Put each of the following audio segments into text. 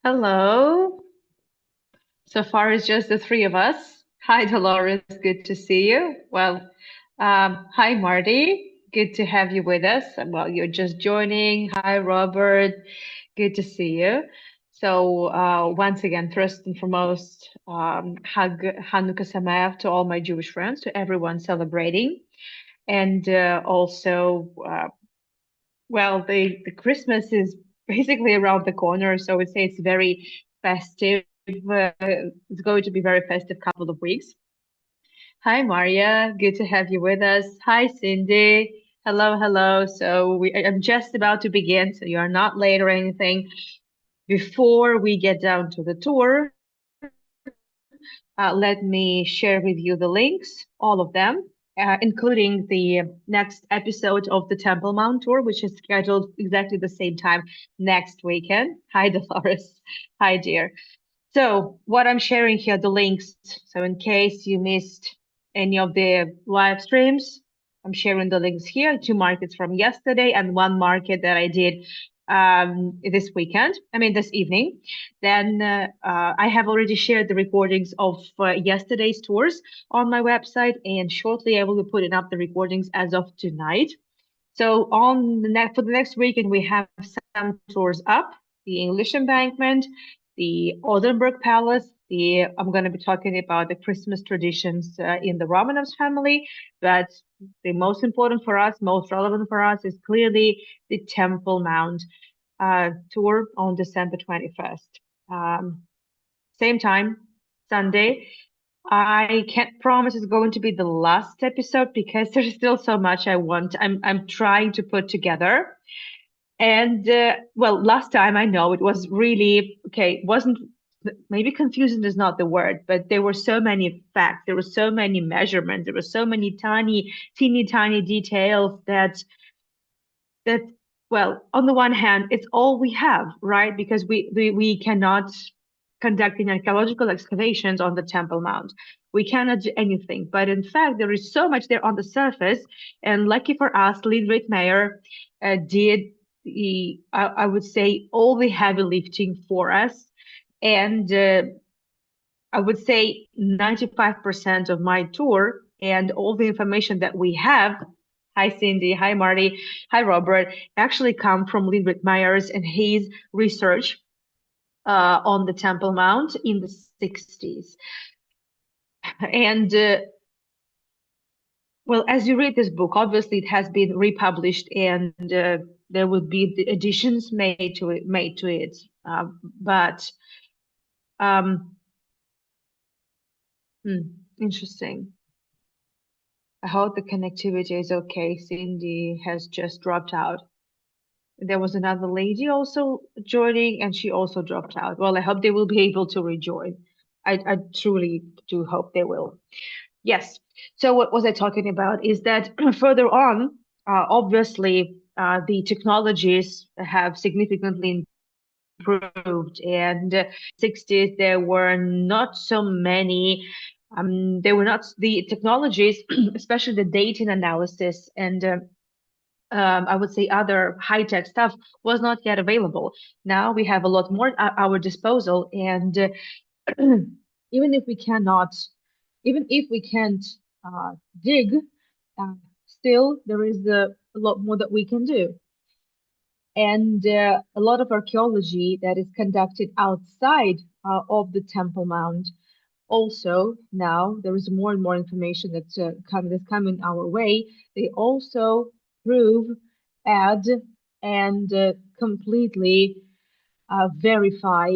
Hello. So far, it's just the three of us. Hi, Dolores. Good to see you. Hi, Marty. Good to have you with us. Well, you're just joining. Hi, Robert. Good to see you. Once again, first and foremost, Hanukkah Sameach to all my Jewish friends, to everyone celebrating. And the Christmas is basically around the corner, so I would say it's very festive. It's going to be very festive couple of weeks. Hi, Maria. Good to have you with us. Hi, Cindy. Hello, hello. I'm just about to begin, so you are not late or anything. Before we get down to the tour, let me share with you the links, all of them, including the next episode of the Temple Mount tour, which is scheduled exactly the same time next weekend. Hi, Dolores. Hi, dear. So, what I'm sharing here, the links. So, in case you missed any of the live streams, I'm sharing the links here. Two markets from yesterday and one market that I did this weekend. I mean, this evening. Then I have already shared the recordings of yesterday's tours on my website, and shortly I will be putting up the recordings as of tonight. So for the next weekend, we have some tours up: the English Embankment, the Oldenburg Palace. I'm going to be talking about the Christmas traditions in the Romanovs family, but the most important for us, most relevant for us, is clearly the Temple Mount tour on December 21st. Same time, Sunday. I can't promise it's going to be the last episode because there's still so much I'm trying to put together. And last time I know it was really okay. It wasn't maybe confusing is not the word, but there were so many facts, there were so many measurements, there were so many teeny tiny details that on the one hand, it's all we have, right? Because we cannot conduct any archaeological excavations on the Temple Mount. We cannot do anything. But in fact, there is so much there on the surface. And lucky for us, Lindrit Mayer did I would say, all the heavy lifting for us. And I would say 95% of my tour and all the information that we have, hi Cindy, hi Marty, hi Robert, actually come from Lindrit Myers and his research on the Temple Mount in the 60s. And as you read this book, obviously it has been republished, and there would be the additions made to it. But interesting. I hope the connectivity is okay. Cindy has just dropped out. There was another lady also joining, and she also dropped out. Well, I hope they will be able to rejoin. I truly do hope they will. Yes. So what was I talking about is that further on, obviously, the technologies have significantly improved. And 60s, there were not so many. There were not the technologies, especially the dating analysis and I would say other high-tech stuff was not yet available. Now we have a lot more at our disposal, and even if we cannot, even if we can't dig, uh, still there is a lot more that we can do. And a lot of archaeology that is conducted outside of the Temple Mount. Also, now there is more and more information that's coming our way. They also prove, add, and completely verify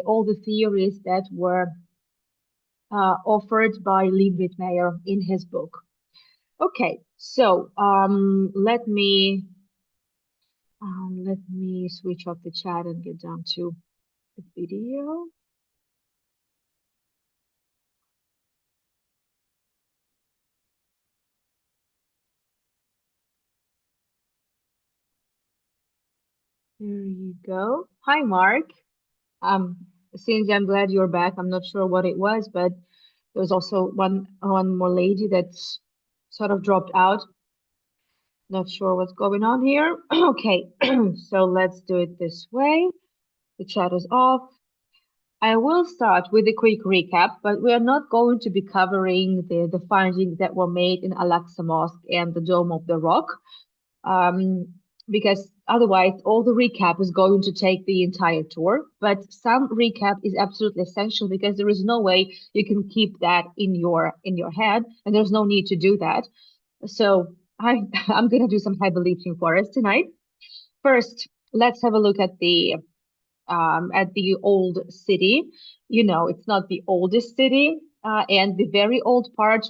all the theories that were offered by Liebwit Meyer in his book. Okay, so let me switch off the chat and get down to the video. There you go. Hi, Mark. Cindy, I'm glad you're back. I'm not sure what it was, but there was also one more lady that's sort of dropped out. Not sure what's going on here. Okay, so let's do it this way. The chat is off. I will start with a quick recap, but we are not going to be covering the findings that were made in Al-Aqsa Mosque and the Dome of the Rock, um, because otherwise all the recap is going to take the entire tour. But some recap is absolutely essential because there is no way you can keep that in your head, and there's no need to do that. So I'm gonna do some heavy lifting for us tonight. First, let's have a look at the old city. You know, it's not the oldest city, and the very old part,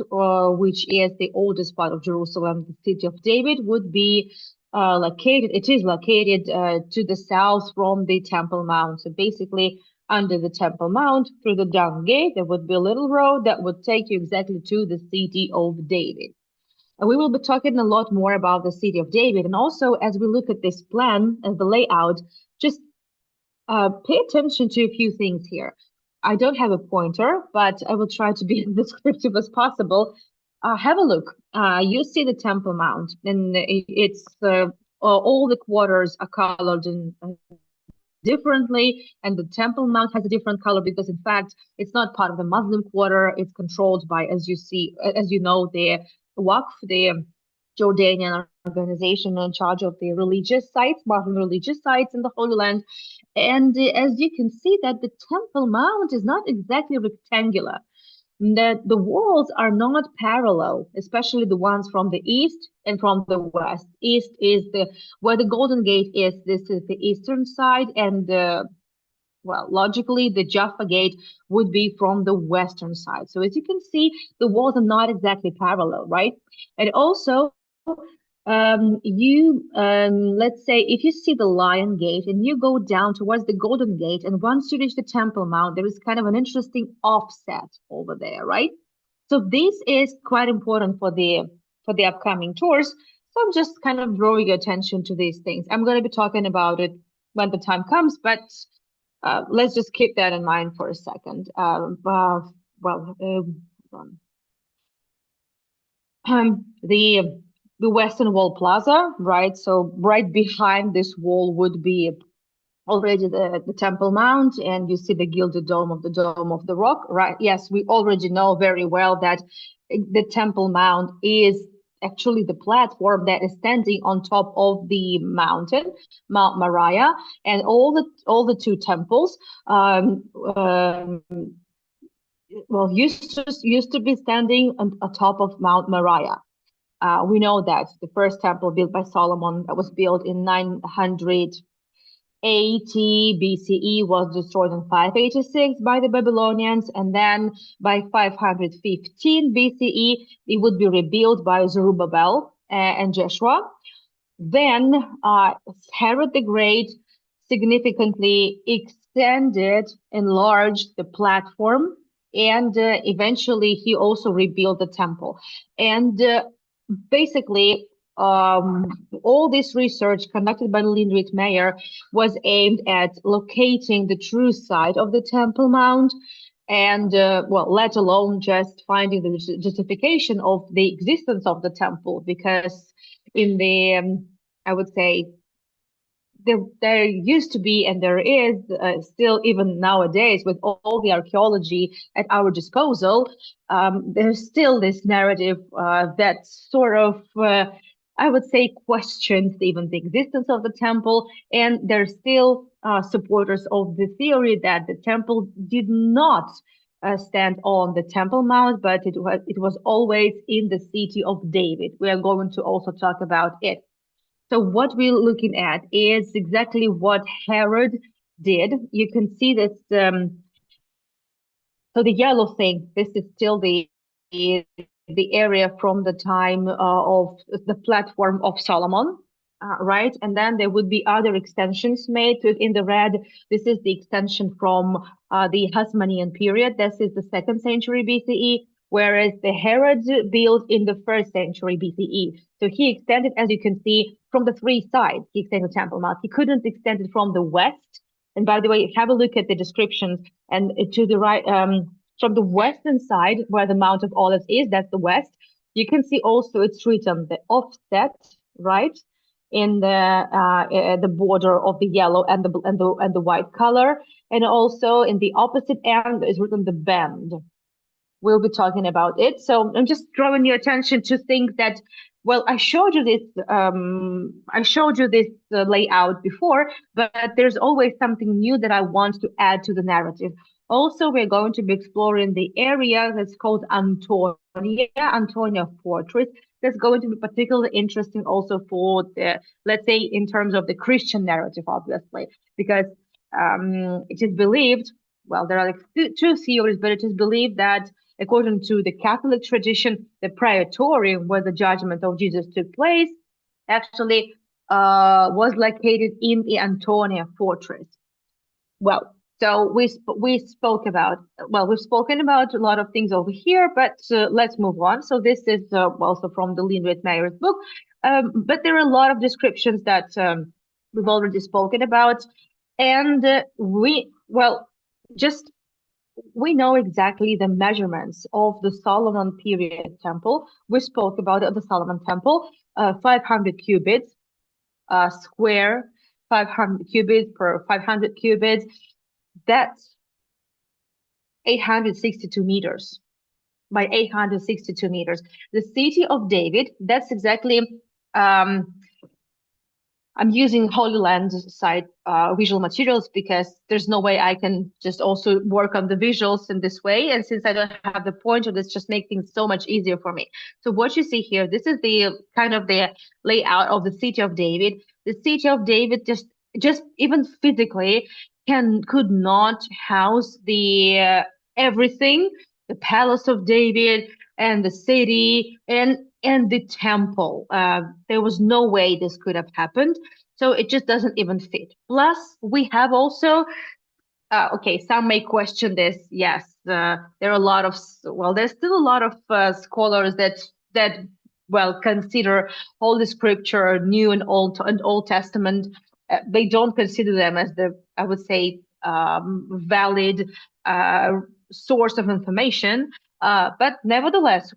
which is the oldest part of Jerusalem, the city of David, would be located. It is located to the south from the Temple Mount. So basically, under the Temple Mount, through the Dung Gate, there would be a little road that would take you exactly to the city of David. And we will be talking a lot more about the city of David. And also, as we look at this plan and the layout, just pay attention to a few things here. I don't have a pointer, but I will try to be as descriptive as possible. Have a look. You see the Temple Mount, and it's all the quarters are colored in, differently, and the Temple Mount has a different color because, in fact, it's not part of the Muslim quarter. It's controlled by, as you see, as you know, the Waqf, the Jordanian organization in charge of the religious sites, Muslim religious sites in the Holy Land. And as you can see that the Temple Mount is not exactly rectangular, that the walls are not parallel, especially the ones from the east and from the west. East is the where the Golden Gate is. This is the eastern side, and well, logically, the Jaffa Gate would be from the western side. So as you can see, the walls are not exactly parallel, right? And also, let's say if you see the Lion Gate and you go down towards the Golden Gate, and once you reach the Temple Mount, there is kind of an interesting offset over there, right? So this is quite important for the upcoming tours. So I'm just kind of drawing your attention to these things. I'm going to be talking about it when the time comes, but let's just keep that in mind for a second. Well, the Western Wall Plaza, right? So right behind this wall would be already the Temple Mount, and you see the gilded dome of the Rock, right? Yes, we already know very well that the Temple Mount is actually the platform that is standing on top of the mountain, Mount Moriah, and all the two temples. Well, used to be standing on top of Mount Moriah. We know that the first temple built by Solomon, that was built in 980 BCE, was destroyed in 586 by the Babylonians, and then by 515 BCE, it would be rebuilt by Zerubbabel and Joshua. Then Herod the Great significantly enlarged the platform, and eventually he also rebuilt the temple. And basically, all this research conducted by Lindrit Mayer was aimed at locating the true site of the Temple Mount, and well, let alone just finding the justification of the existence of the temple, because in the I would say there used to be, and there is still, even nowadays, with all the archaeology at our disposal, there's still this narrative that sort of, I would say, questions even the existence of the temple. And there's still supporters of the theory that the temple did not stand on the Temple Mount, but it was always in the city of David. We are going to also talk about it. So what we're looking at is exactly what Herod did. You can see this. So the yellow thing, this is still the area from the time of the platform of Solomon, right? And then there would be other extensions made to it. In the red, this is the extension from the Hasmonean period. This is the 2nd century BCE, whereas the Herod built in the 1st century BCE. So he extended, as you can see, from the 3 sides. He extended the Temple Mount. He couldn't extend it from the west. And by the way, have a look at the descriptions. And to the right, from the western side, where the Mount of Olives is, that's the west. You can see also it's written the offset, right? in the border of the yellow and the white color, and also in the opposite end is written the bend. We'll be talking about it. So I'm just drawing your attention to things that, well, I showed you this layout before, but there's always something new that I want to add to the narrative. Also, we're going to be exploring the area that's called Antonia Fortress. That's going to be particularly interesting also for the, let's say, in terms of the Christian narrative, obviously, because it is believed, well, there are like two theories, but it is believed that according to the Catholic tradition, the praetorium where the judgment of Jesus took place actually was located in the Antonia fortress. Well, so we spoke about, well, we've spoken about a lot of things over here, but let's move on. So this is also from the Linwood Meyer's book, but there are a lot of descriptions that we've already spoken about, and well, just we know exactly the measurements of the Solomon period temple. We spoke about the Solomon temple, 500 cubits square, 500 cubits per 500 cubits. That's 862 meters by 862 meters. The city of David, that's exactly um, I'm using Holy Land site visual materials because there's no way I can just also work on the visuals in this way. And since I don't have the pointer, this just makes things so much easier for me. So what you see here, this is the kind of the layout of the city of David. The city of David just even physically could not house the everything, the palace of David and the city and the temple. There was no way this could have happened. So it just doesn't even fit. Plus, we have also, okay, some may question this. Yes, there are a lot of, well, there's still a lot of scholars that well consider Holy Scripture, New and Old Testament. They don't consider them as the, I would say, valid source of information. But nevertheless,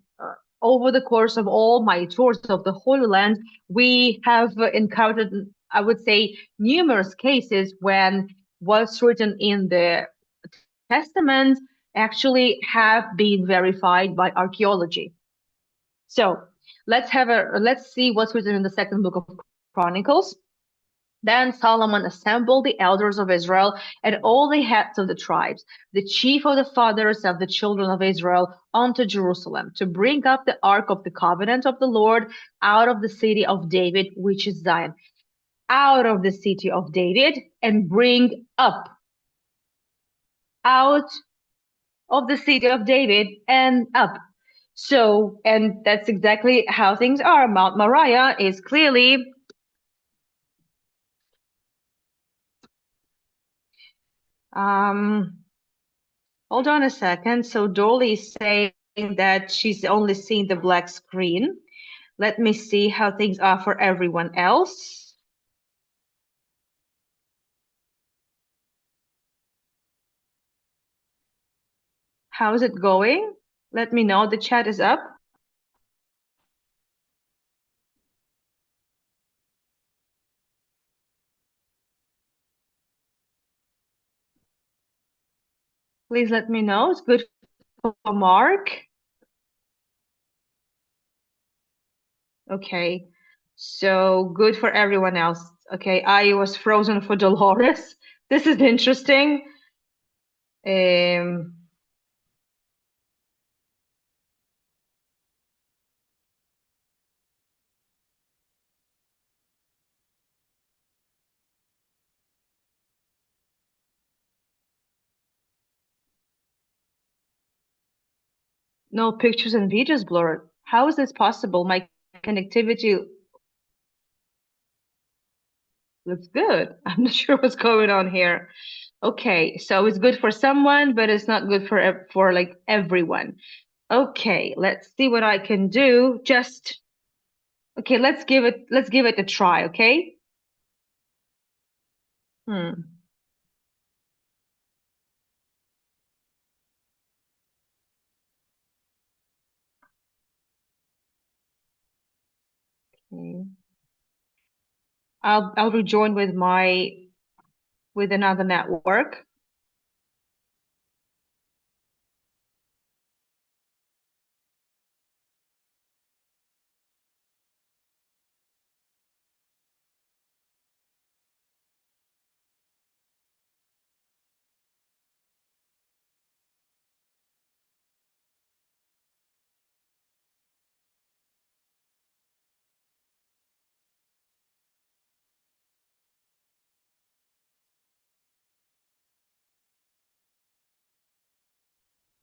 over the course of all my tours of the Holy Land, we have encountered, I would say, numerous cases when what's written in the Testament actually have been verified by archaeology. So let's see what's written in the second book of Chronicles. Then Solomon assembled the elders of Israel and all the heads of the tribes, the chief of the fathers of the children of Israel, unto Jerusalem, to bring up the ark of the covenant of the Lord out of the city of David, which is Zion. Out of the city of David, and bring up out of the city of David and up. So, and that's exactly how things are. Mount Moriah is clearly hold on a second. So Dolly is saying that she's only seen the black screen. Let me see how things are for everyone else. How is it going? Let me know. The chat is up. Please let me know. It's good for Mark. Okay. So good for everyone else. Okay. I was frozen for Dolores. This is interesting. Um, no pictures and videos blurred. How is this possible? My connectivity looks good. I'm not sure what's going on here. Okay, so it's good for someone, but it's not good for like everyone. Okay, let's see what I can do. Just okay, let's give it a try, okay? Hmm. Okay. I'll rejoin with another network.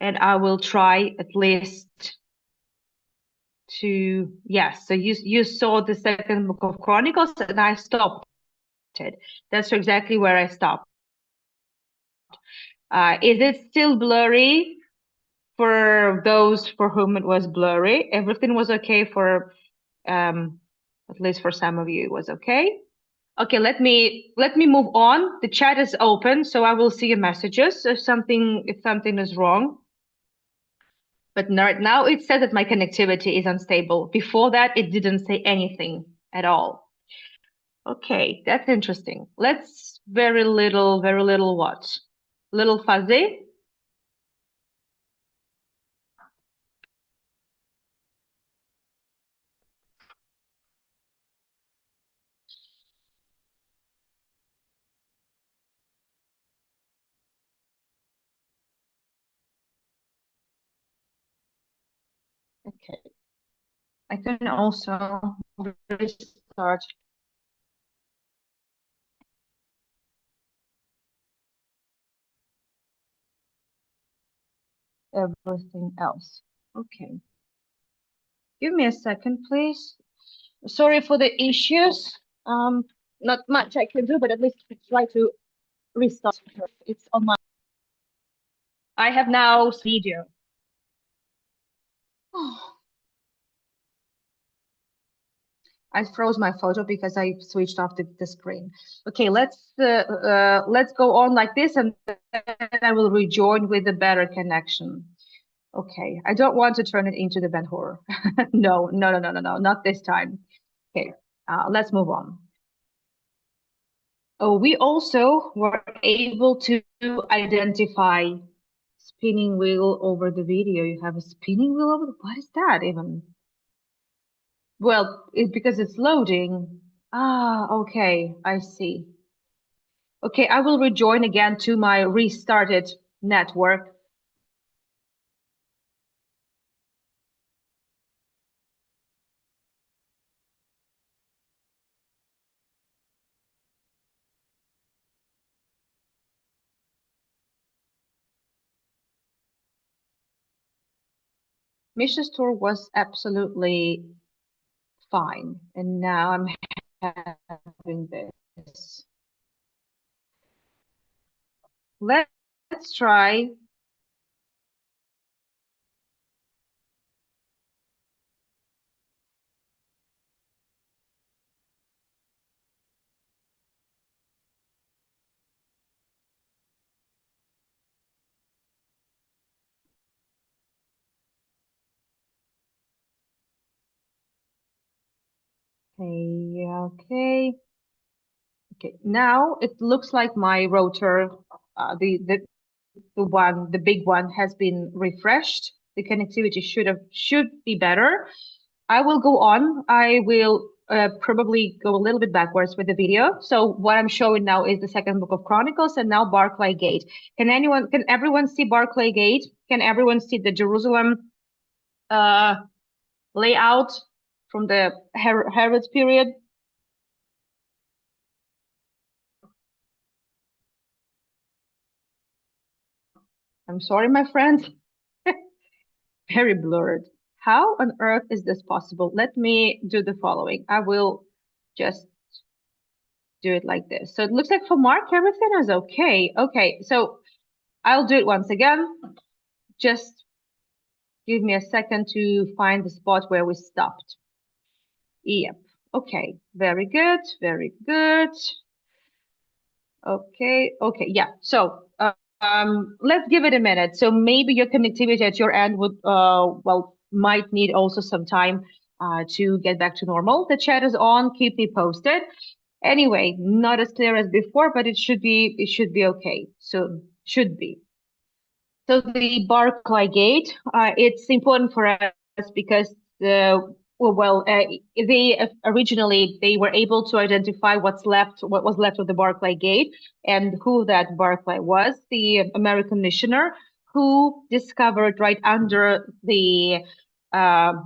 And I will try at least to, yes, so you saw the second book of Chronicles and I stopped it. That's exactly where I stopped. Is it still blurry for those for whom it was blurry? Everything was okay for at least for some of you it was okay. Okay, let me move on. The chat is open, so I will see your messages if something is wrong. But right now it says that my connectivity is unstable. Before that, it didn't say anything at all. Okay, that's interesting. Let's very little what? Little fuzzy? Okay. I can also restart everything else. Okay. Give me a second, please. Sorry for the issues. Not much I can do, but at least try to restart. It's on my. I have now video. I froze my photo because I switched off the screen. Okay, let's go on like this, and then I will rejoin with a better connection. Okay, I don't want to turn it into the Ben Hur. No, no, no, no, no, no, not this time. Okay, let's move on. Oh, we also were able to identify spinning wheel over the video. You have a spinning wheel over what is that even? Well, because it's loading. Ah, okay, I see. Okay, I will rejoin again to my restarted network. Misha's tour was absolutely fine, and now I'm having this. Let's try. Okay, okay. Okay, now it looks like my router, the big one has been refreshed. The connectivity should be better. I will go on. I will probably go a little bit backwards with the video. So what I'm showing now is the second book of Chronicles and now Barclay Gate. Can everyone see Barclay Gate? Can everyone see the Jerusalem uh, layout from the Herod's period? I'm sorry, my friend. Very blurred. How on earth is this possible? Let me do the following. I will just do it like this. So it looks like for Mark, everything is okay. Okay, so I'll do it once again. Just give me a second to find the spot where we stopped. Yep. Okay. Very good. Very good. Okay. Okay. Yeah. So, let's give it a minute. So maybe your connectivity at your end would, well, might need also some time, to get back to normal. The chat is on. Keep me posted. Anyway, not as clear as before, but it should be okay. So should be. So the Barclay Gate, it's important for us because they originally they were able to identify what was left of the Barclay Gate, and who that Barclay was, the American missioner who discovered right under the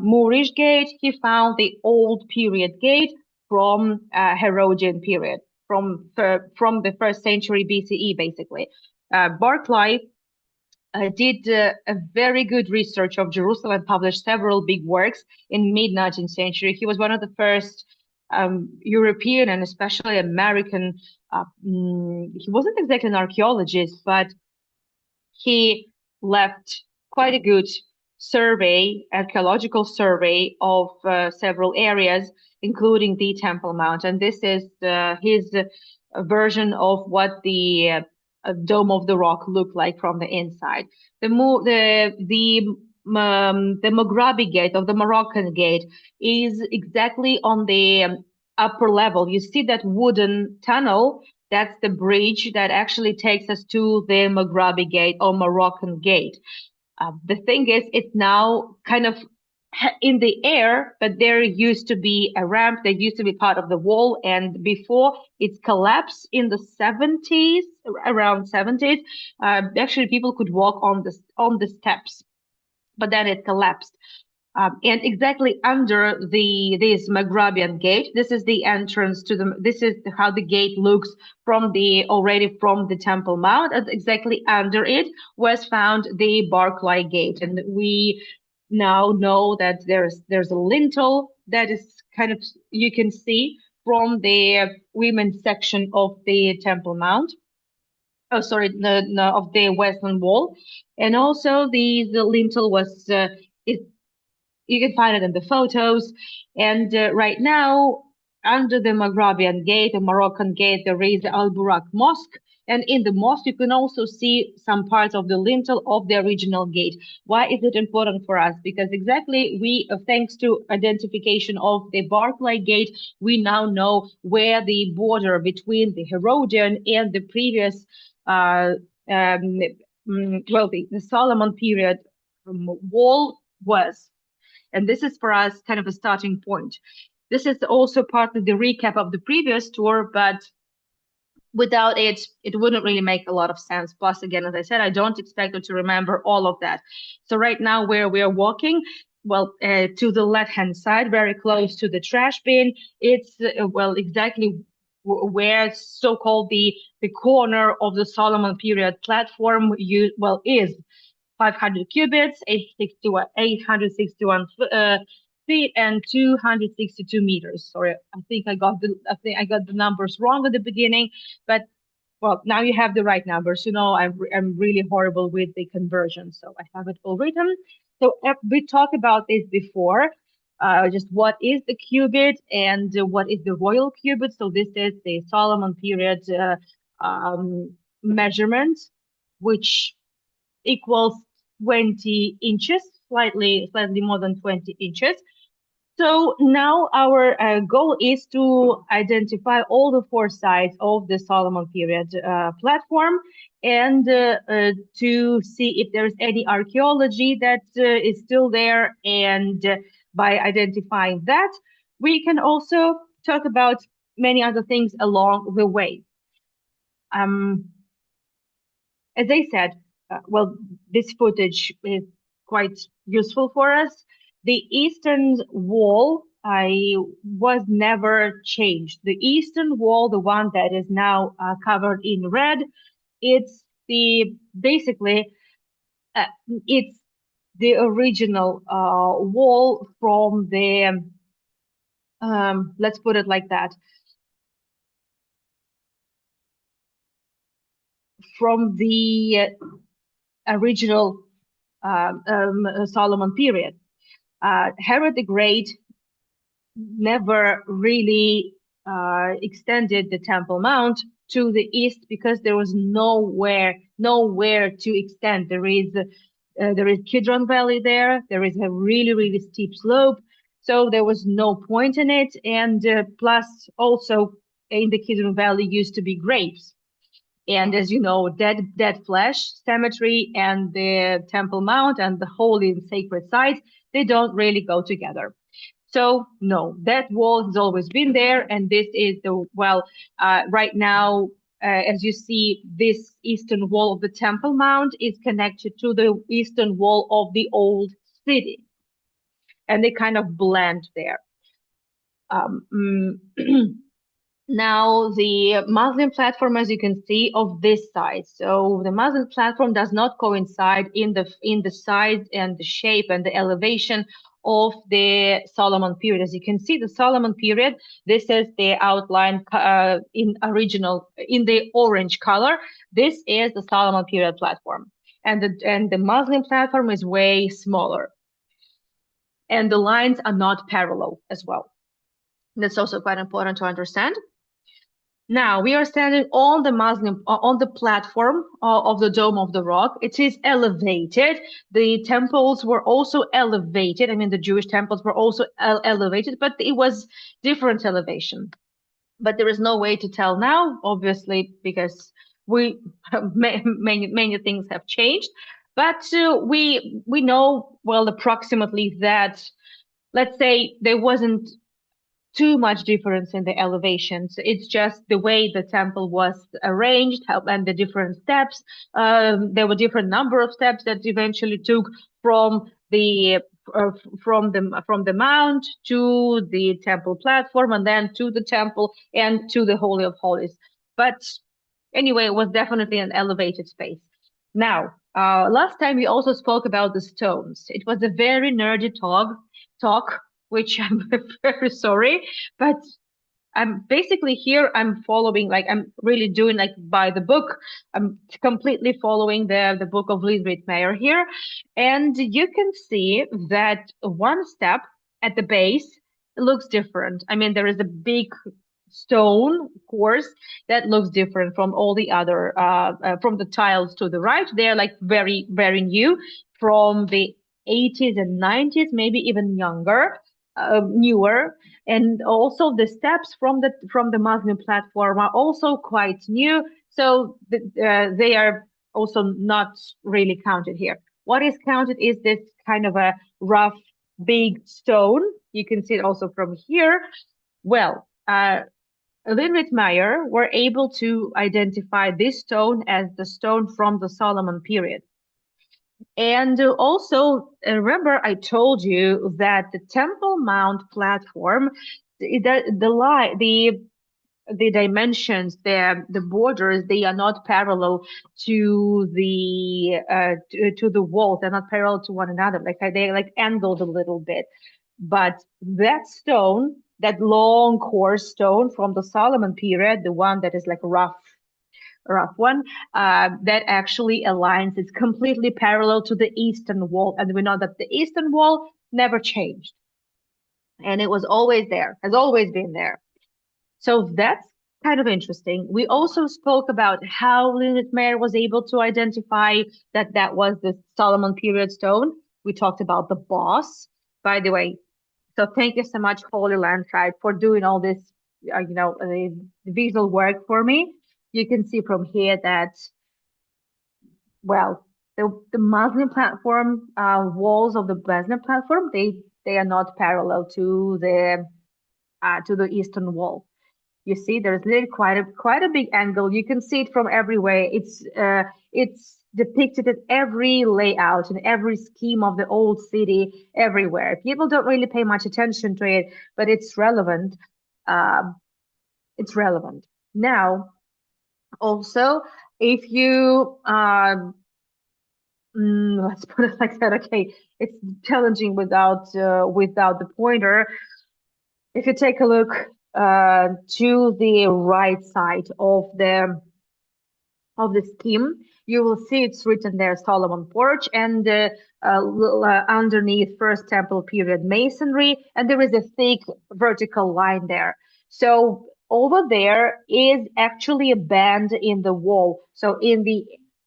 Moorish gate, he found the old period gate from Herodian period, from the first century BCE, basically. Barclay did a very good research of Jerusalem and published several big works in mid-19th century. He was one of the first European and especially American. He wasn't exactly an archaeologist, but he left quite a good archaeological survey of several areas, including the Temple Mount. And this is his version of what the Dome of the Rock looked like from the inside. The Mughrabi Gate of the Moroccan Gate is exactly on the upper level. You see that wooden tunnel, that's the bridge that actually takes us to the Mughrabi Gate or Moroccan Gate. The thing is, it's now kind of in the air, but there used to be a ramp that used to be part of the wall, and before its collapse in the 70s, around 70s, actually people could walk on the steps, but then it collapsed. And exactly under this Maghrabian gate, this is the entrance to this is how the gate looks from the Temple Mount, and exactly under it was found the Barclay Gate. And we now know that there's a lintel that is kind of, you can see from the women's section of the Temple Mount. Oh, sorry, of the western wall. And also the lintel was, you can find it in the photos. And right now, under the Maghrabian Gate, the Moroccan Gate, there is the Al-Burak Mosque. And in the mosque, you can also see some parts of the lintel of the original gate. Why is it important for us? Because exactly thanks to identification of the Barclay Gate, we now know where the border between the Herodian and the previous, the Solomon period wall was. And this is for us kind of a starting point. This is also part of the recap of the previous tour, but without it, it wouldn't really make a lot of sense. Plus, again, as I said, I don't expect you to remember all of that. So right now where we are walking, to the left-hand side, very close to the trash bin, it's, exactly where so-called the corner of the Solomon period platform is. 500 cubits, 861 feet, and 262 meters. Sorry, I think I got the numbers wrong at the beginning, but now you have the right numbers. I'm really horrible with the conversion, so I have it all written. So we talked about this before. Just what is the cubit and what is the royal cubit? So this is the Solomon period measurement, which equals 20 inches, slightly more than 20 inches. So now our goal is to identify all the four sides of the Solomon period platform, and to see if there's any archaeology that is still there. And by identifying that, we can also talk about many other things along the way. As I said, this footage is quite useful for us. The eastern wall was never changed. The eastern wall, the one that is now covered in red, it's basically it's the original wall from the let's put it like that, from the original Solomon period. Herod the Great never really extended the Temple Mount to the east because there was nowhere to extend. There is Kidron Valley there. There is a really steep slope, so there was no point in it. And plus, also in the Kidron Valley used to be graves. And as you know, dead flesh cemetery and the Temple Mount and the holy and sacred sites, they don't really go together. So no, that wall has always been there, and this is the right now, as you see, this eastern wall of the Temple Mount is connected to the eastern wall of the old city, and they kind of blend there. Um, Now, the Muslim platform, as you can see, of this size. So the Muslim platform does not coincide in the size and the shape and the elevation of the Solomon period. As you can see, the Solomon period, this is the outline in the orange color. This is the Solomon period platform, and the Muslim platform is way smaller, and the lines are not parallel as well. That's also quite important to understand. Now we are standing on the platform of the Dome of the Rock. It is elevated. The temples were also elevated. I mean, the Jewish temples were also elevated, but it was different elevation. But there is no way to tell now, obviously, because many things have changed. But we know well approximately that, let's say, there wasn't too much difference in the elevations. It's just the way the temple was arranged and the different steps. There were different number of steps that eventually took from the from the mount to the temple platform and then to the temple and to the Holy of Holies. But anyway, it was definitely an elevated space. Now, last time we also spoke about the stones. It was a very nerdy talk, which I'm very sorry, but I'm basically here. I'm following, like, I'm really doing like by the book. I'm completely following the book of Lidrit Mayer here. And you can see that one step at the base looks different. I mean, there is a big stone course that looks different from all the other from the tiles to the right. They're like very, very new from the 80s and 90s, maybe even younger. Newer, and also the steps from the Muslim platform are also quite new, so they are also not really counted here. What is counted is this kind of a rough, big stone. You can see it also from here. Well, Linrit Meyer were able to identify this stone as the stone from the Solomon period. And also, remember, I told you that the Temple Mount platform, the dimensions, the borders, they are not parallel to the walls. They're not parallel to one another. Like they like angled a little bit. But that stone, that long coarse stone from the Solomon period, the one that is like rough one, that actually aligns. It's completely parallel to the eastern wall, and we know that the eastern wall never changed, and it was always there, has always been there. So that's kind of interesting. We also spoke about how Lilith Meyer was able to identify that that was the Solomon period stone. We talked about the boss, by the way. So thank you so much, Holy Land Tribe, for doing all this, visual work for me. You can see from here that, well, the Muslim platform walls of the Muslim platform, they are not parallel to the eastern wall. You see, there's really quite a big angle. You can see it from everywhere. It's depicted in every layout and every scheme of the old city everywhere. People don't really pay much attention to it, but it's relevant. It's relevant. Now, also, if you let's put it like that. Okay, it's challenging without the pointer. If you take a look to the right side of the scheme, you will see it's written there Solomon Porch, and underneath First Temple period masonry, and there is a thick vertical line there. So over there is actually a band in the wall. So in the,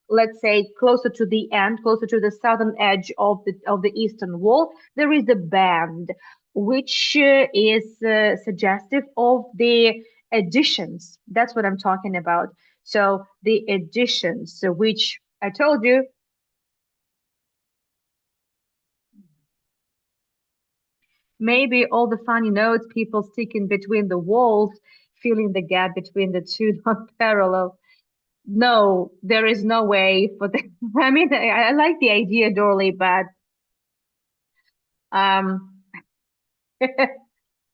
let's say, closer to the end, closer to the southern edge of the eastern wall, there is a band which is suggestive of the additions. That's what I'm talking about. So the additions, so which I told you, maybe all the funny notes people stick in between the walls, filling the gap between the two, not parallel. No, there is no way for the. I mean, I like the idea, Dorley, but um,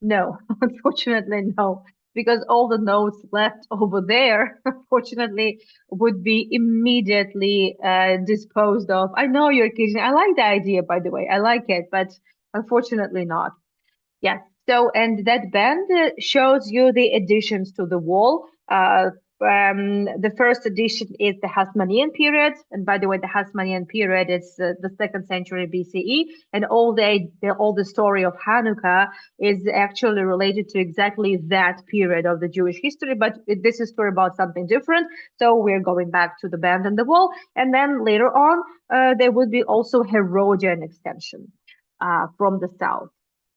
no, unfortunately, no, because all the notes left over there, unfortunately, would be immediately disposed of. I know you're kidding. I like the idea, by the way. I like it, but unfortunately not. Yes. So, and that band shows you the additions to the wall. The first edition is the Hasmonean period, and by the way, the Hasmonean period is the second century BCE, and all the story of Hanukkah is actually related to exactly that period of the Jewish history. But this is story about something different, so we're going back to the band and the wall, and then later on, there would be also Herodian extension from the south.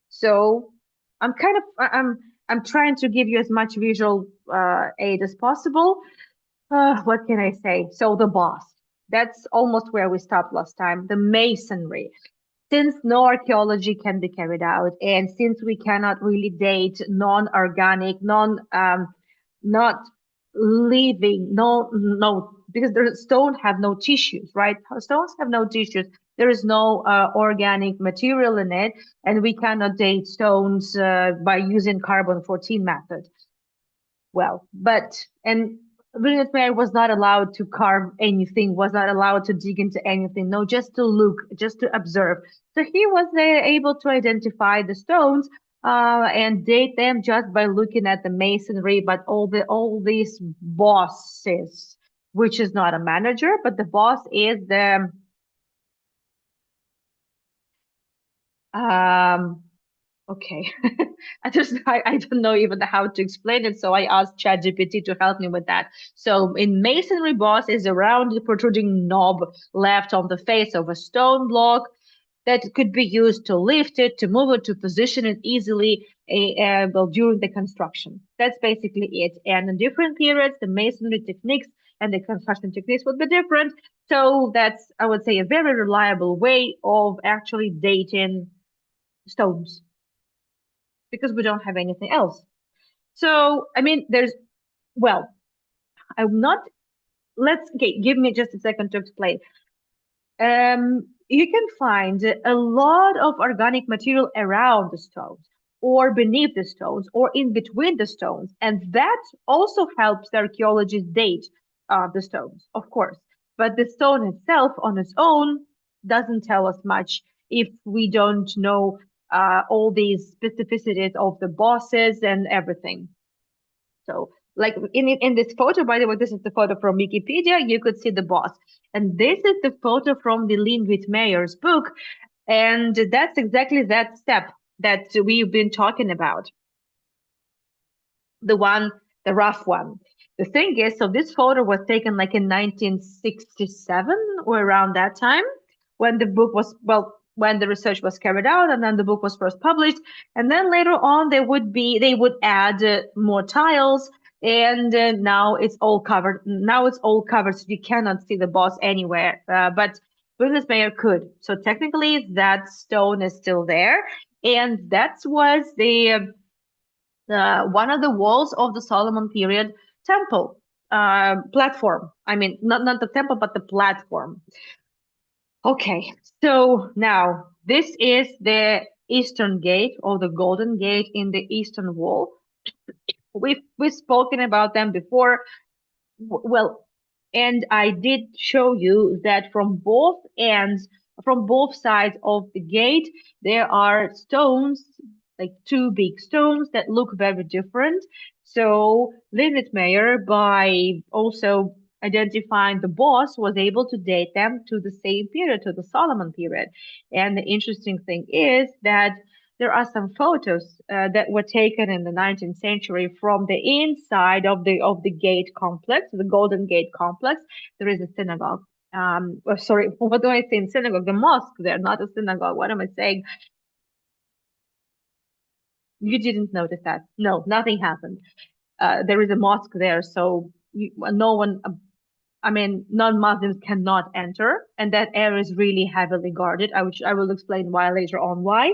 So I'm kind of I'm trying to give you as much visual aid as possible. What can I say? So the boss. That's almost where we stopped last time. The masonry. Since no archaeology can be carried out, and since we cannot really date non-organic, not living, no, because the stone have no tissues, right? Stones have no tissues. There is no organic material in it, and we cannot date stones by using carbon 14 method. Well, and Brilliant Mary was not allowed to carve anything, was not allowed to dig into anything, no, just to look, just to observe. So he was able to identify the stones and date them just by looking at the masonry, but all these bosses, which is not a manager, but the boss is the um okay. I don't know even how to explain it, so I asked ChatGPT to help me with that. So in masonry, boss is a round protruding knob left on the face of a stone block that could be used to lift it, to move it, to position it easily well, during the construction. That's basically it. And in different periods, the masonry techniques and the construction techniques would be different. So that's, I would say, a very reliable way of actually dating stones because we don't have anything else. So, I mean, well, I'm not, okay, give me just a second to explain. You can find a lot of organic material around the stones or beneath the stones or in between the stones. And that also helps the archaeologists date the stones, of course. But the stone itself on its own doesn't tell us much if we don't know all these specificities of the bosses and everything. So, like in this photo, by the way, this is the photo from Wikipedia. You could see the boss, and this is the photo from the Lindwit Mayer's book, and that's exactly that step that we've been talking about. The one, the rough one. The thing is, so this photo was taken like in 1967 or around that time when the book was, well, when the research was carried out and then the book was first published. And then later on, they would add more tiles and now it's all covered. Now it's all covered, so you cannot see the boss anywhere. But Willis Mayer could. So technically, that stone is still there. And that was the one of the walls of the Solomon period temple platform. I mean, not the temple, but the platform. Okay, so now this is the eastern gate or the golden gate in the eastern wall. We've spoken about them before. Well, and I did show you that from both ends, from both sides of the gate, there are stones, like two big stones that look very different. So Lindenmayer, by also identifying the boss, was able to date them to the same period, to the Solomon period. And the interesting thing is that there are some photos that were taken in the 19th century from the inside of the gate complex, the Golden Gate complex. There is a synagogue. Sorry, what do I say in synagogue? The mosque there, not a synagogue. What am I saying? You didn't notice that? No, nothing happened. there is a mosque there, so no one, I mean, non-Muslims cannot enter, and that area is really heavily guarded. I will explain why later on why.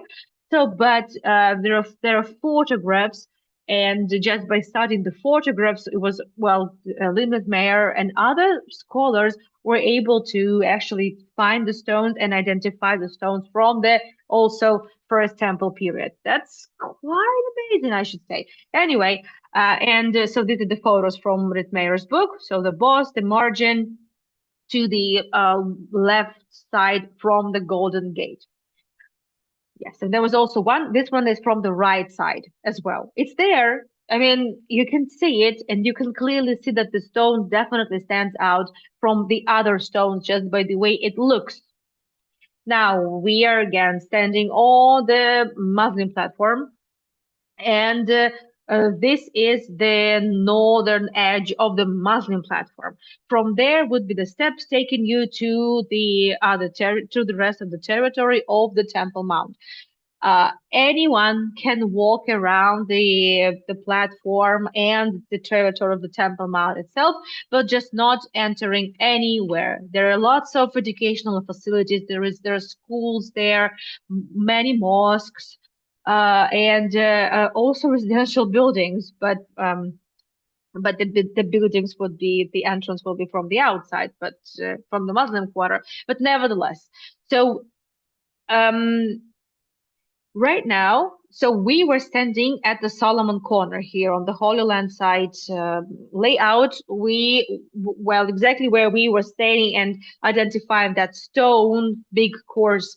So, but there are photographs, and just by studying the photographs, it was well, Linus Mayer and other scholars were able to actually find the stones and identify the stones from the also first temple period. That's quite amazing, I should say. Anyway, and so these are the photos from Ruth Mayer's book. So the boss, the margin to the left side from the Golden Gate. Yes, and there was also one. This one is from the right side as well. It's there. I mean, you can see it, and you can clearly see that the stone definitely stands out from the other stones just by the way it looks. Now we are again standing on the Muslim platform, and this is the northern edge of the Muslim platform. From there would be the steps taking you to the to the rest of the territory of the Temple Mount. Anyone can walk around the platform and the territory of the Temple Mount itself, but just not entering anywhere. There are lots of educational facilities. There are schools there, many mosques, and also residential buildings. But the buildings would be the entrance will be from the outside, but from the Muslim quarter. But nevertheless, so. Um, Right now, so we were standing at the Solomon Corner here on the Holy Land site layout. Well, exactly where we were standing and identifying that stone big course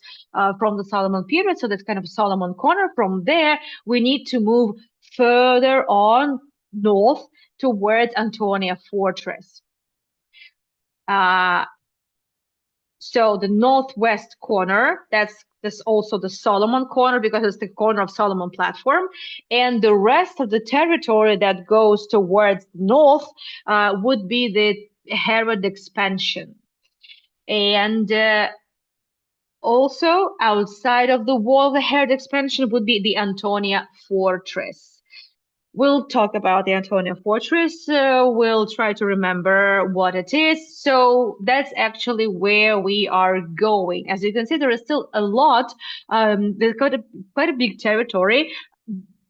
from the Solomon period. So that's kind of Solomon Corner. From there, we need to move further on north towards Antonia Fortress. Uh, so the northwest corner, that's also the Solomon corner because it's the corner of Solomon platform. And the rest of the territory that goes towards north would be the Herod expansion. And also outside of the wall of the Herod expansion would be the Antonia fortress. We'll talk about the Antonia Fortress. We'll try to remember what it is. So that's actually where we are going. As you can see, there is still a lot. There's quite a big territory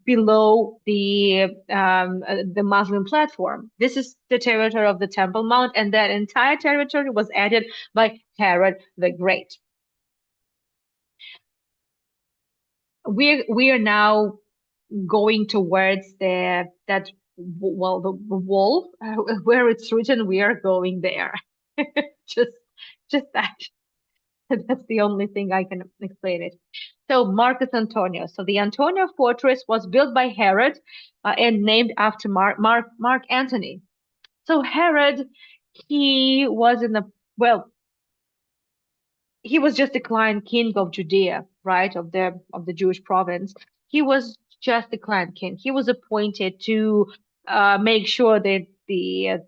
below the Muslim platform. This is the territory of the Temple Mount, and that entire territory was added by Herod the Great. We are now going towards the wall where it's written we are going there. just just that. That's the only thing I can explain it. So Marcus Antoninus. So the Antonia fortress was built by Herod and named after Mark Antony. So Herod, he was in the well, he was just a client king of Judea, right, of the Jewish province. He was just a client king. He was appointed to make sure that the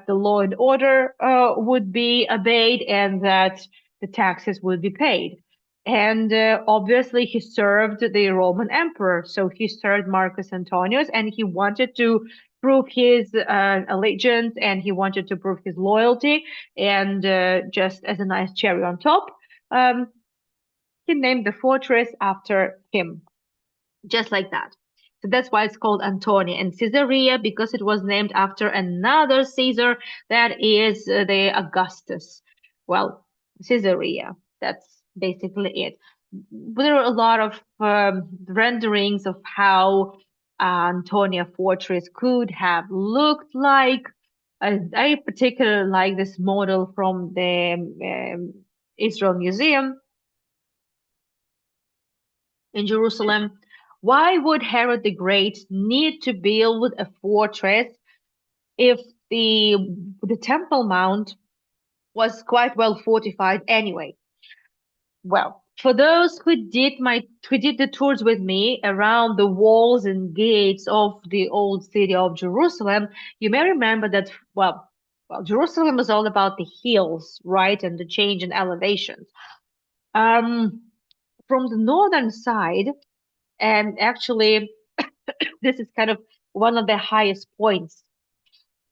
law and order would be obeyed and that the taxes would be paid. And obviously, he served the Roman emperor, so he served Marcus Antonius, and he wanted to prove his allegiance and he wanted to prove his loyalty. And just as a nice cherry on top, um, he named the fortress after him, just like that. So that's why it's called Antonia and Caesarea because it was named after another Caesar that is the Augustus. Well, Caesarea. That's basically it. But there are a lot of renderings of how Antonia Fortress could have looked like. I particularly like this model from the Israel Museum in Jerusalem. Why would Herod the Great need to build a fortress if the Temple Mount was quite well fortified anyway? Well, for those who did the tours with me around the walls and gates of the old city of Jerusalem, you may remember that Jerusalem is all about the hills, right, and the change in elevations. Um, from the northern side, and actually, this is kind of one of the highest points,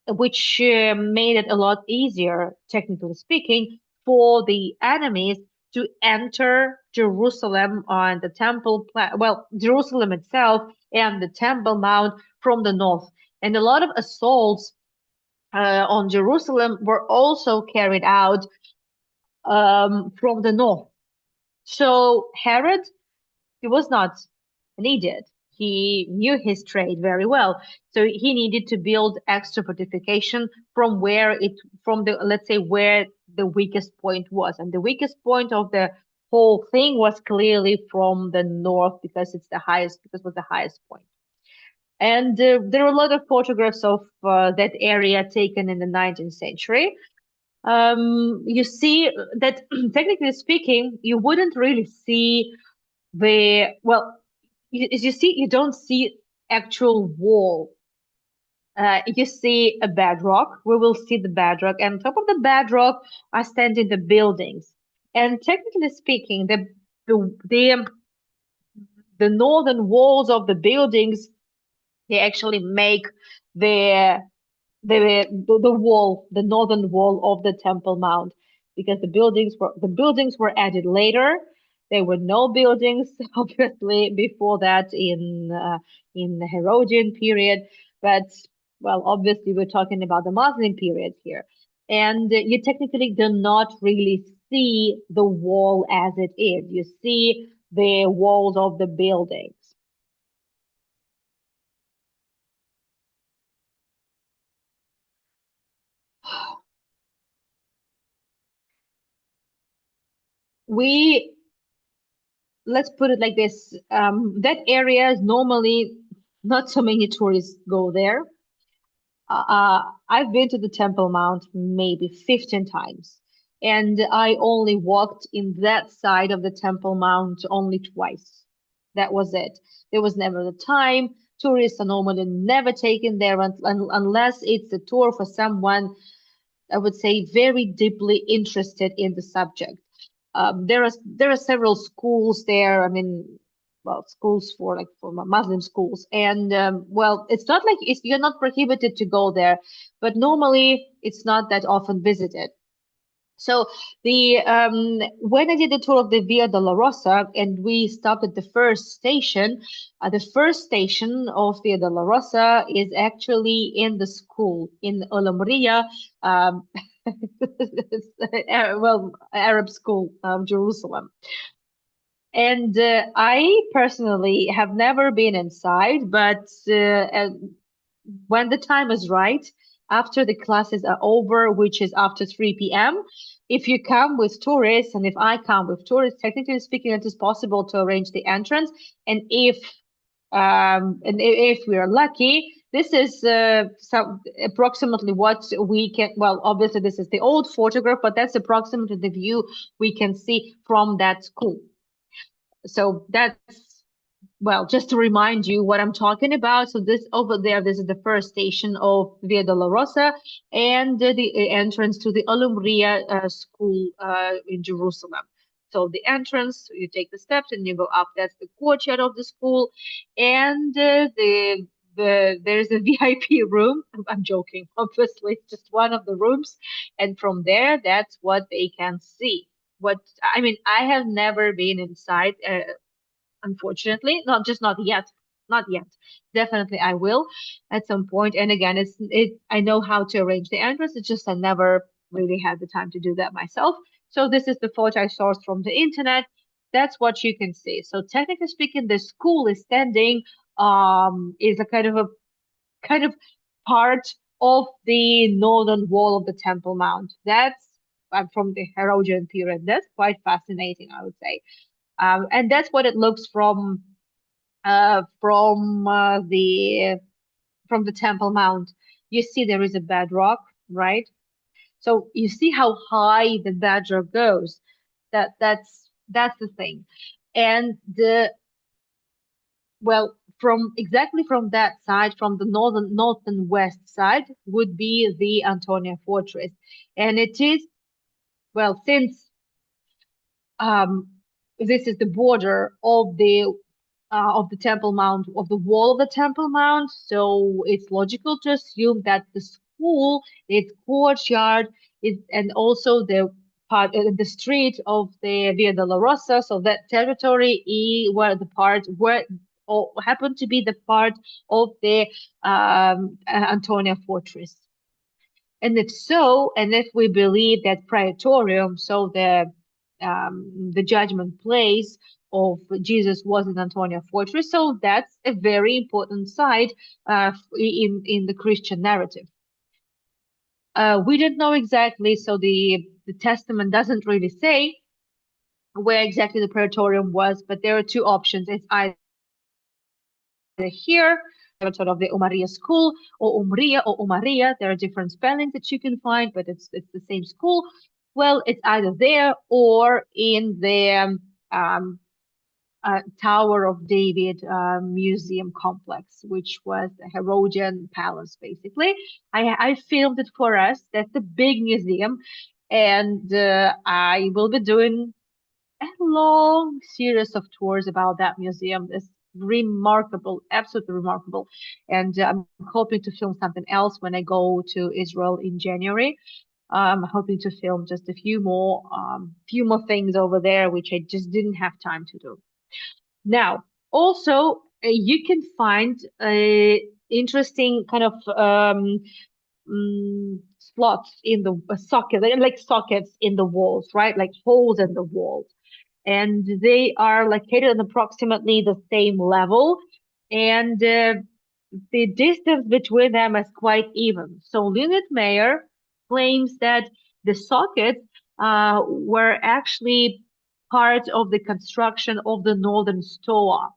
which made it a lot easier, technically speaking, for the enemies to enter Jerusalem on the well, Jerusalem itself and the Temple Mount from the north. And a lot of assaults on Jerusalem were also carried out from the north. So Herod, he was not an idiot. He knew his trade very well. So he needed to build extra fortification from from the, let's say, where the weakest point was. And the weakest point of the whole thing was clearly from the north because because it was the highest point. And there are a lot of photographs of that area taken in the 19th century. You see that technically speaking, you wouldn't really see well, as you see, you don't see actual wall. You see a bedrock. We will see the bedrock, and on top of the bedrock are standing the buildings. And technically speaking, the the northern walls of the buildings, they actually make the the wall, the northern wall of the Temple Mount, because the buildings were added later. There were no buildings, obviously, before that in the Herodian period, but well, obviously, we're talking about the Muslim period here, and you technically do not really see the wall as it is. You see the walls of the buildings. We let's put it like this. That area is normally not so many tourists go there. I've been to the Temple Mount maybe 15 times, and I only walked in that side of the Temple Mount only twice. That was it. There was never the time. Tourists are normally never taken there unless it's a tour for someone, I would say, very deeply interested in the subject. There are several schools there. I mean, well, schools for Muslim schools, and well, it's not like you're not prohibited to go there, but normally it's not that often visited. So the when I did the tour of the Via Dolorosa and we stopped at the first station of Via Dolorosa is actually in the school in Olomria, um, well, Arab school, Jerusalem. And I personally have never been inside, but when the time is right, after the classes are over, which is after 3 p.m., if you come with tourists and if I come with tourists, technically speaking, it is possible to arrange the entrance. And if we are lucky, this is some approximately what we can. Well, obviously, this is the old photograph, but that's approximately the view we can see from that school. So that's, well, just to remind you what I'm talking about. So this over there, this is the first station of Via Dolorosa and the entrance to the Alumbria school in Jerusalem. So the entrance, you take the steps and you go up. That's the courtyard of the school, and there's a VIP room. I'm joking, obviously, it's just one of the rooms, and from there, that's what they can see. What I mean, I have never been inside. Unfortunately, not yet, not yet. Definitely, I will at some point. And again, I know how to arrange the entrance. It's just I never really had the time to do that myself. So this is the photo I sourced from the internet. That's what you can see. So technically speaking, the school is standing is a kind of part of the northern wall of the Temple Mount. That's from the Herodian period. That's quite fascinating, I would say. And that's what it looks uh, from uh, the from the Temple Mount. You see there is a bedrock, right? So you see how high the bedrock goes. That's the thing. And the well, from exactly from that side, from the north and west side, would be the Antonia Fortress. And it is, well, since um, this is the border of the of the Temple Mount, of the wall of the Temple Mount. So it's logical to assume that the school, its courtyard, and also the street of the Via Dolorosa, so that territory were the part where or happened to be the part of the Antonia fortress. And if so, and if we believe that Praetorium, so the judgment place of Jesus was in Antonia Fortress, so that's a very important site in the Christian narrative. We don't know exactly, so the Testament doesn't really say where exactly the Praetorium was, but there are two options. It's either here, sort of the Umaria school, or Umria or Umaria. There are different spellings that you can find, but it's the same school. Well, it's either there or in the Tower of David museum complex, which was the Herodian Palace, basically. I filmed it for us. That's a big museum, and I will be doing a long series of tours about that museum. It's remarkable, absolutely remarkable. And I'm hoping to film something else when I go to Israel in January. I'm hoping to film just a few more things over there, which I just didn't have time to do. Now, also, you can find interesting kind of slots in the socket, like sockets in the walls, right? Like holes in the walls, and they are located on approximately the same level, and the distance between them is quite even. So Leonard Mayer claims that the sockets were actually part of the construction of the northern stoa.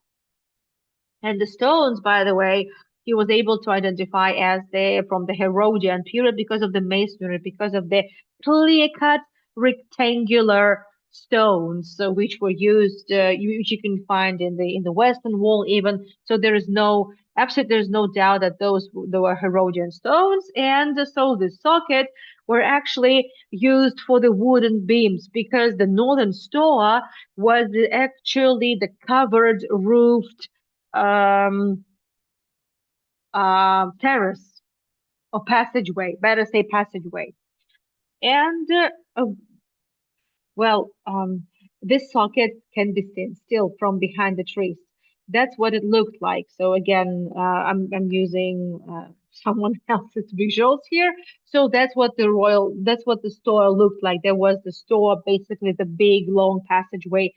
And the stones, by the way, he was able to identify as they from the Herodian period because of the masonry, because of the clear-cut rectangular stones, which were used, which you can find in the Western Wall even. So there's no doubt that they were Herodian stones, and so the socket were actually used for the wooden beams because the northern stoa was actually the covered roofed um, terrace or passageway, better say passageway. And well, this socket can be seen still from behind the trees. That's what it looked like. So again, I'm using someone else's visuals here. So that's what the store looked like. There was the store, basically the big long passageway,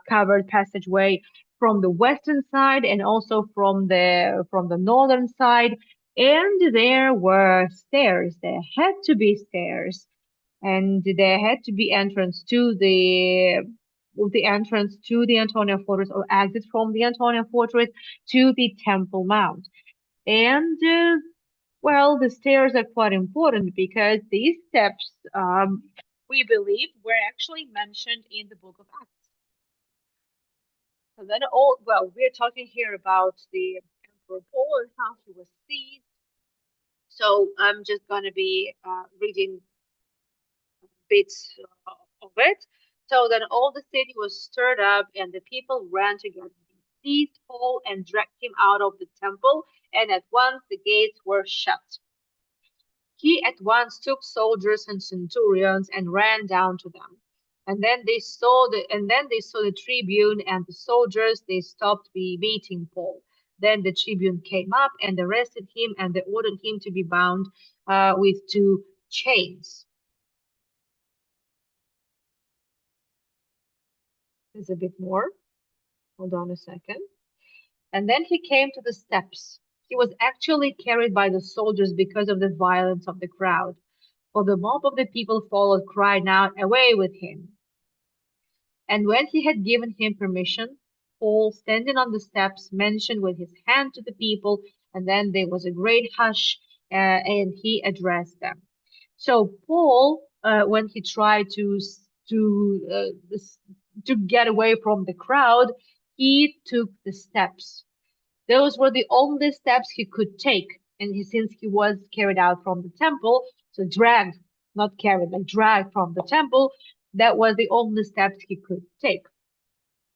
covered passageway from the western side and also from the northern side. And there were stairs. There had to be stairs, and there had to be entrance to the Antonia Fortress or exit from the Antonia Fortress to the Temple Mount. And well, the stairs are quite important because these steps, we believe, were actually mentioned in the Book of Acts. So then, well, we're talking here about the Emperor Paul and how he was seized. So I'm just going to be reading bits of it. So then all the city was stirred up, and the people ran together. They seized Paul and dragged him out of the temple, and at once the gates were shut. He at once took soldiers and centurions and ran down to them. And then they saw the tribune and the soldiers. They stopped beating Paul. Then the tribune came up and arrested him, and they ordered him to be bound with two chains. There's a bit more. Hold on a second. And then he came to the steps. He was actually carried by the soldiers because of the violence of the crowd. For the mob of the people followed, crying out, "Away with him!" And when he had given him permission, Paul, standing on the steps, mentioned with his hand to the people, and then there was a great hush, and he addressed them. So Paul, when he tried to get away from the crowd, he took the steps. Those were the only steps he could take, and since he was carried out from the temple, so dragged, not carried, like dragged from the temple, that was the only steps he could take.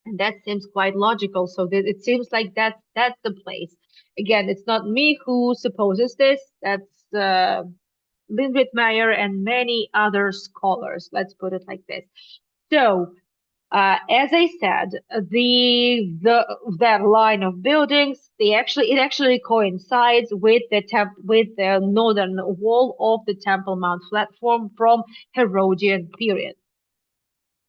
And that seems quite logical. So it seems like that's the place. Again, it's not me who supposes this. That's Lindrit Meyer and many other scholars. Let's put it like this. So, as I said, that line of buildings, it actually coincides with the northern wall of the Temple Mount platform from Herodian period,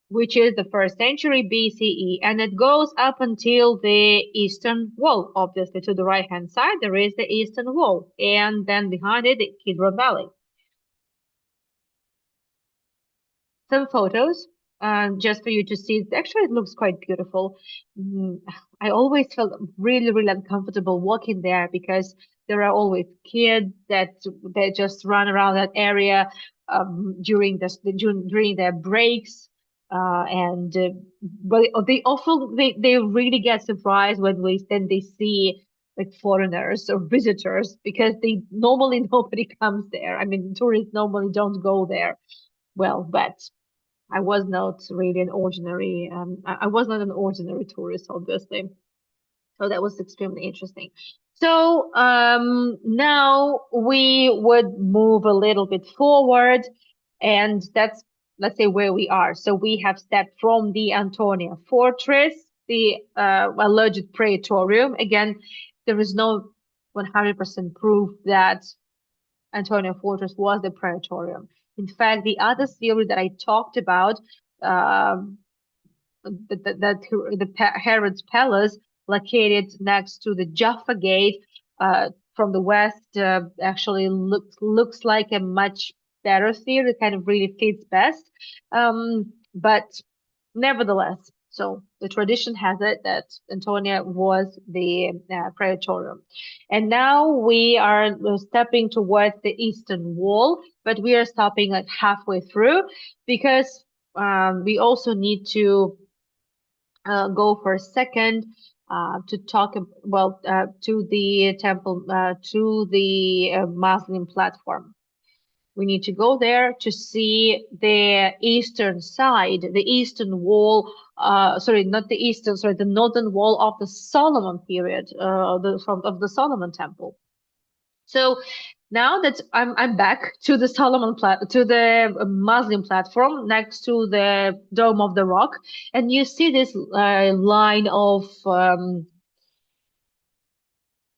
which is the first century BCE, and it goes up until the eastern wall. Obviously, to the right hand side, there is the eastern wall, and then behind it, the Kidron Valley. Some photos, just for you to see. Actually, it looks quite beautiful. Mm, I always felt really, really uncomfortable walking there because there are always kids that they just run around that area during their breaks. And but they really get surprised when they see like foreigners or visitors because they normally nobody comes there. I mean, tourists normally don't go there. Well, but I was not really an ordinary, I was not an ordinary tourist, obviously. So that was extremely interesting. So now we would move a little bit forward, and that's, let's say, where we are. So we have stepped from the Antonia fortress, the alleged praetorium. Again, there is no 100% proof that Antonia Fortress was the Praetorium. In fact, the other theory that I talked about, um, Herod's palace, located next to the Jaffa Gate, from the west, actually looks like a much better theory. It kind of really fits best. But nevertheless, so the tradition has it that Antonia was the praetorium. And now we are stepping towards the eastern wall, but we are stopping like halfway through because we also need to go for a second to talk to the temple, to the Muslim platform. We need to go there to see the eastern side, the eastern wall, sorry, not the eastern, sorry, the northern wall of the Solomon period, of the Solomon temple. So now that I'm back to the to the Muslim platform next to the Dome of the Rock, and you see this line of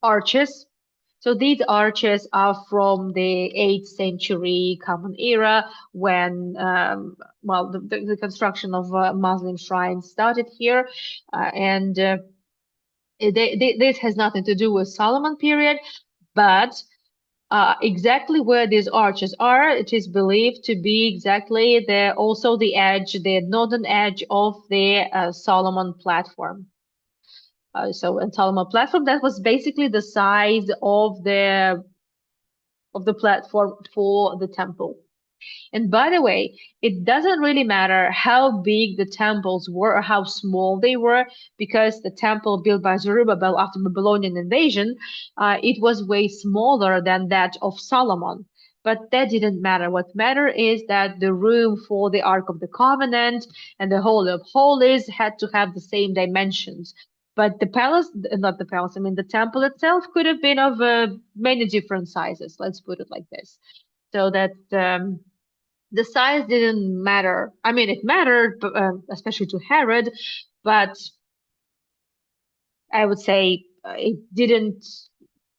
arches. So these arches are from the 8th century Common Era when, the construction of Muslim shrines started here. And this has nothing to do with Solomon period, but exactly where these arches are, it is believed to be exactly also the edge, the northern edge of the Solomon platform. So in Solomon platform, that was basically the size of the platform for the temple. And by the way, it doesn't really matter how big the temples were or how small they were, because the temple built by Zerubbabel after the Babylonian invasion, it was way smaller than that of Solomon. But that didn't matter. What mattered is that the room for the Ark of the Covenant and the Holy of Holies had to have the same dimensions. But the palace, not the palace, I mean, the temple itself could have been of many different sizes. Let's put it like this. So that the size didn't matter. I mean, it mattered, especially to Herod, but I would say it didn't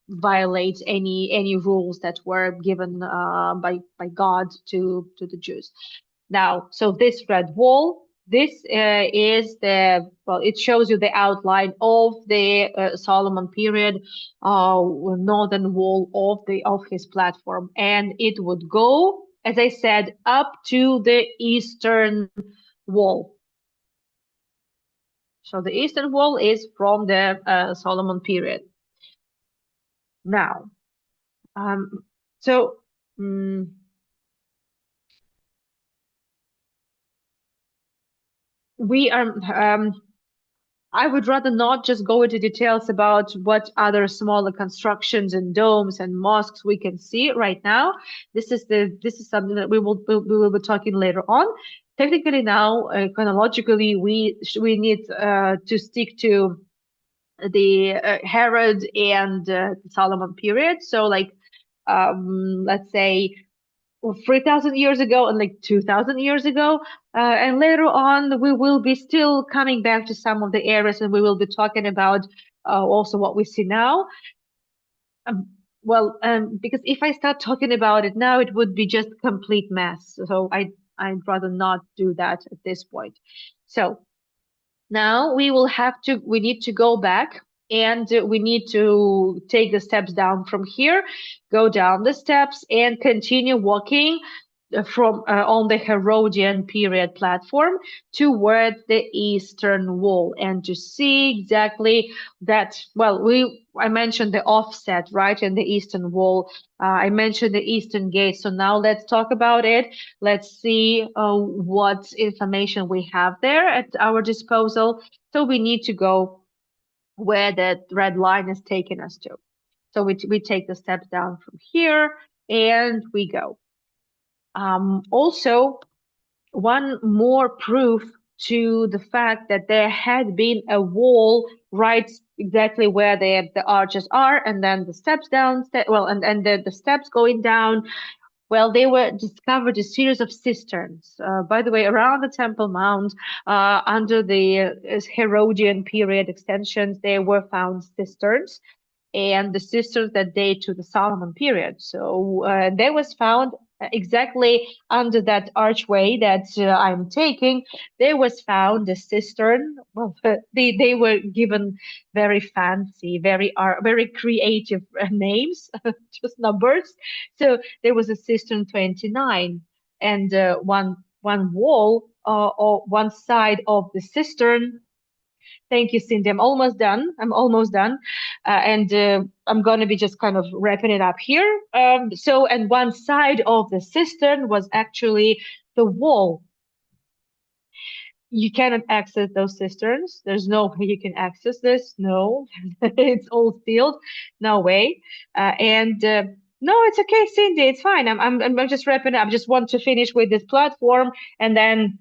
violate any rules that were given by God to the Jews. Now, so this red wall, this is it shows you the outline of the Solomon period northern wall of his platform, and it would go, as I said, up to the eastern wall. So the eastern wall is from the Solomon period. Now, so. We are I would rather not just go into details about what other smaller constructions and domes and mosques we can see right now. This is something that we will be talking later on. technically now, chronologically, we need to stick to the Herod and Solomon period. So like let's say 3,000 years ago and like 2,000 years ago. And later on, we will be still coming back to some of the areas and we will be talking about also what we see now. Um, because if I start talking about it now, it would be just complete mess. So I'd rather not do that at this point. So now we need to go back and we need to take the steps down from here, go down the steps and continue walking from on the Herodian period platform toward the eastern wall and to see exactly that. Well, I mentioned the offset, right, in the eastern wall. I mentioned the eastern gate. So now let's talk about it. Let's see what information we have there at our disposal. So we need to go where that red line is taking us to. So we take the steps down from here and we go. Also, one more proof to the fact that there had been a wall right exactly where the arches are, and then the steps down, and the steps going down. Well, they were discovered a series of cisterns. By the way, around the Temple Mount, under the Herodian period extensions, there were found cisterns and the sisters that date to the Solomon period. So there was found exactly under that archway that I'm taking, there was found a cistern. Well, they were given very fancy, very creative names, just numbers. So there was a cistern 29, and one wall or one side of the cistern. Thank you, Cindy. I'm almost done. And I'm going to be just kind of wrapping it up here. And one side of the cistern was actually the wall. You cannot access those cisterns. There's no way you can access this. No, it's all sealed. No way. No, it's okay, Cindy. It's fine. I'm just wrapping up. I just want to finish with this platform, and then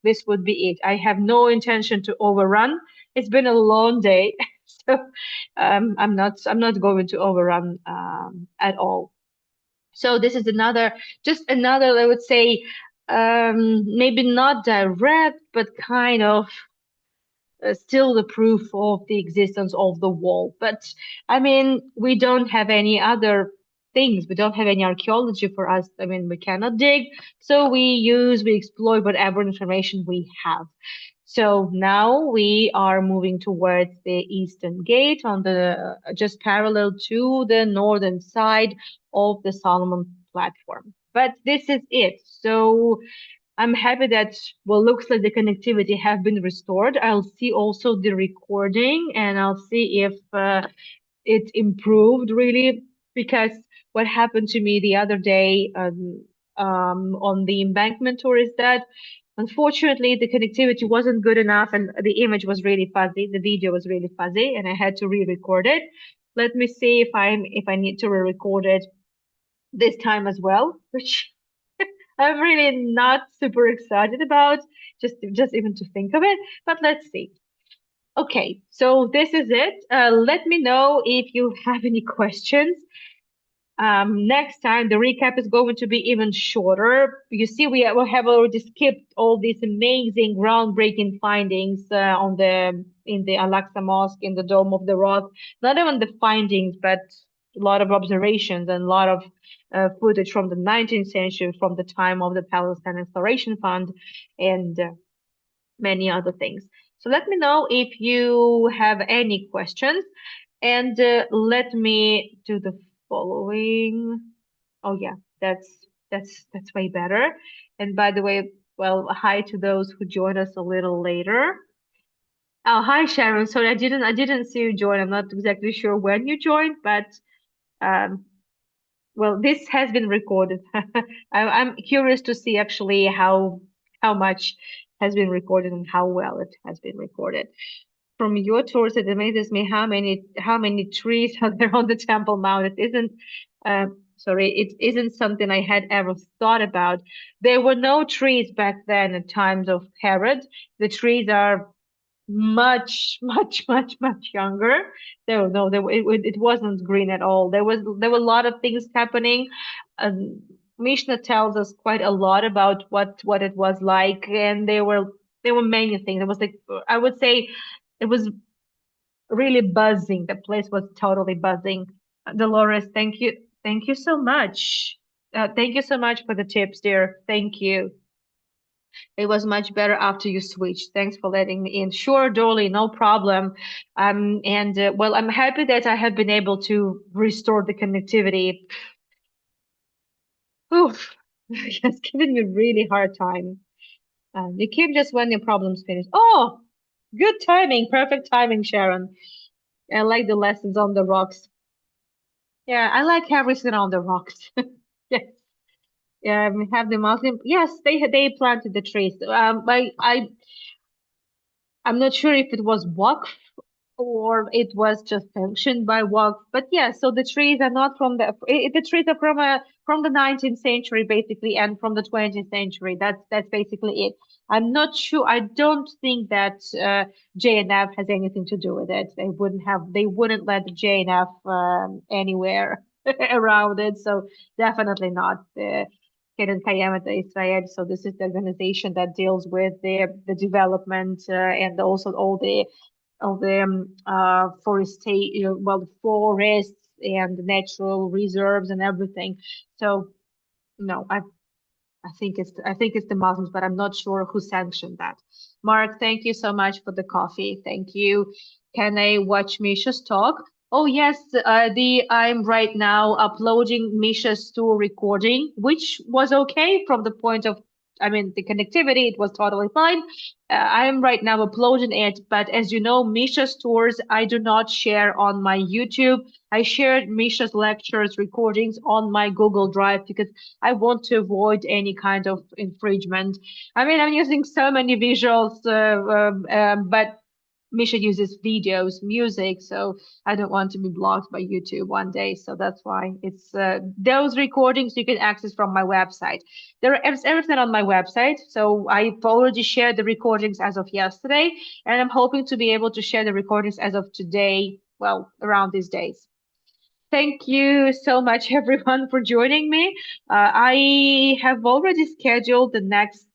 this would be it. I have no intention to overrun. It's been a long day, so I'm not going to overrun at all. So this is just another, I would say, maybe not direct, but kind of still the proof of the existence of the wall. But I mean, we don't have any other things. We don't have any archaeology for us. I mean, we cannot dig. So we exploit whatever information we have. So now we are moving towards the eastern gate on the just parallel to the northern side of the Solomon platform. But this is it. So I'm happy that, well, looks like the connectivity have been restored. I'll see also the recording and I'll see if it improved really, because what happened to me the other day on the embankment tour is that unfortunately the connectivity wasn't good enough and the image was really fuzzy, the video was really fuzzy, and I had to re-record it. Let me see if I need to re-record it this time as well, which I'm really not super excited about, just even to think of it, but let's see. Okay, so this is it. Let me know if you have any questions. Next time the recap is going to be even shorter. You see, we have already skipped all these amazing, groundbreaking findings in the Al-Aqsa Mosque, in the Dome of the Rock. Not even the findings, but a lot of observations and a lot of footage from the 19th century, from the time of the Palestine Exploration Fund, and many other things. So let me know if you have any questions, and let me do the following. Oh yeah, that's way better. And by the way, well, hi to those who joined us a little later. Oh, hi Sharon. Sorry, I didn't see you join. I'm not exactly sure when you joined, but um, well, this has been recorded. I'm curious to see actually how much has been recorded and how well it has been recorded. From your tours, it amazes me how many trees are there on the Temple Mount. It isn't sorry, it isn't something I had ever thought about. There were no trees back then in times of Herod. The trees are much, much, much, much younger. No, it wasn't green at all. There were a lot of things happening. Mishnah tells us quite a lot about what it was like, and there were many things. It was like I would say it was really buzzing. The place was totally buzzing. Dolores, thank you so much. Thank you so much for the tips, dear. Thank you. It was much better after you switched. Thanks for letting me in. Sure, Dolly, no problem. And well, I'm happy that I have been able to restore the connectivity. Oof, it's giving me a really hard time. You keep just when your problem's finished. Oh, good timing, perfect timing, Sharon. I like the lessons on the rocks. Yeah, I like everything on the rocks. Yes. We have the Muslim. Yes, they planted the trees. I'm not sure if it was Waqf or it was just sanctioned by Waqf. But yeah, so the trees are not from the trees are from the 19th century basically and from the 20th century. That's basically it. I'm not sure. I don't think that JNF has anything to do with it. They wouldn't let the JNF anywhere around it. So definitely not. Keren Kayemet Israel. So this is the organization that deals with the development and also all the forests and natural reserves and everything. So no, I think it's the Muslims, but I'm not sure who sanctioned that. Mark, thank you so much for the coffee. Thank you. Can I watch Misha's talk? Oh yes, the I'm right now uploading Misha's tour recording, which was okay from the point of, I mean, the connectivity, it was totally fine. I am right now uploading it, but as you know, Misha's tours I do not share on my YouTube. I shared Misha's lectures recordings on my Google Drive because I want to avoid any kind of infringement. I mean, I'm using so many visuals, but Misha uses videos, music, so I don't want to be blocked by YouTube one day. So that's why it's those recordings you can access from my website. Is everything on my website. So I've already shared the recordings as of yesterday, and I'm hoping to be able to share the recordings as of today, well, around these days. Thank you so much, everyone, for joining me. I have already scheduled the next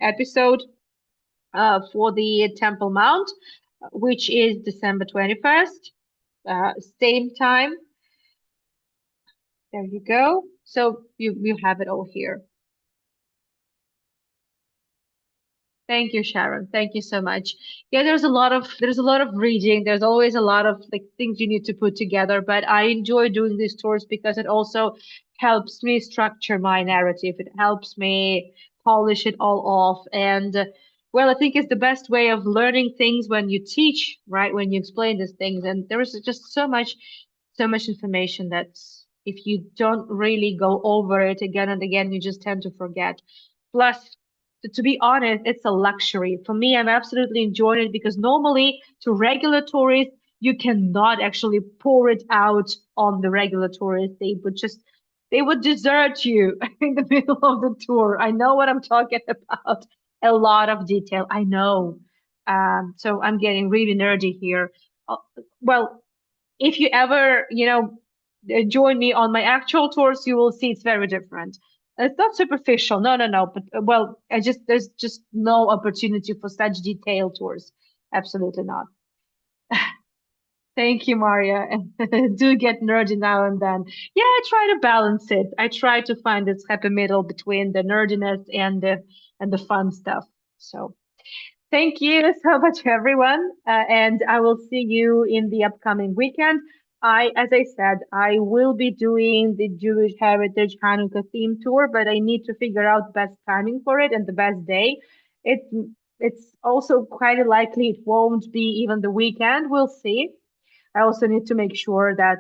episode for the Temple Mount, which is December 21st, same time. There you go. So you have it all here. Thank you, Sharon. Thank you so much. Yeah, there's a lot of reading. There's always a lot of like things you need to put together, but I enjoy doing these tours because it also helps me structure my narrative. It helps me polish it all off. And well, I think it's the best way of learning things when you teach, right? When you explain these things. And there is just so much information that if you don't really go over it again and again, you just tend to forget. Plus, to be honest, it's a luxury. For me, I'm absolutely enjoying it because normally to regular tourists, you cannot actually pour it out on the regular tourists. They would desert you in the middle of the tour. I know what I'm talking about. A lot of detail. I know. So I'm getting really nerdy here. Uh, well, if you ever, join me on my actual tours, you will see it's very different. It's not superficial. No, no, no. But well, there's just no opportunity for such detailed tours. Absolutely not. Thank you, Maria. Do get nerdy now and then. Yeah, I try to balance it. I try to find this happy middle between the nerdiness and the fun stuff. So thank you so much, everyone. And I will see you in the upcoming weekend. As I said, I will be doing the Jewish Heritage Hanukkah theme tour, but I need to figure out best timing for it and the best day. It, it's also quite likely it won't be even the weekend. We'll see. I also need to make sure that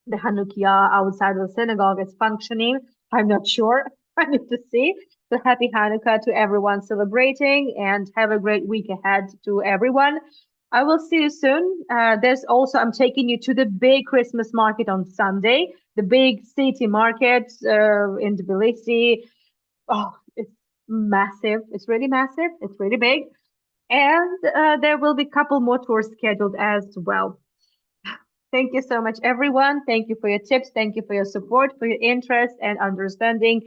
the Hanukkah outside of the synagogue is functioning. I'm not sure. I need to see. So happy Hanukkah to everyone celebrating and have a great week ahead to everyone. I will see you soon. I'm taking you to the big Christmas market on Sunday. the big city market in Tbilisi. Oh, it's massive. It's really massive. It's really big. And there will be a couple more tours scheduled as well. Thank you so much, everyone. Thank you for your tips. Thank you for your support, for your interest and understanding,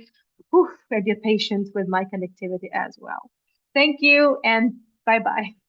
and your patience with my connectivity as well. Thank you, and bye bye.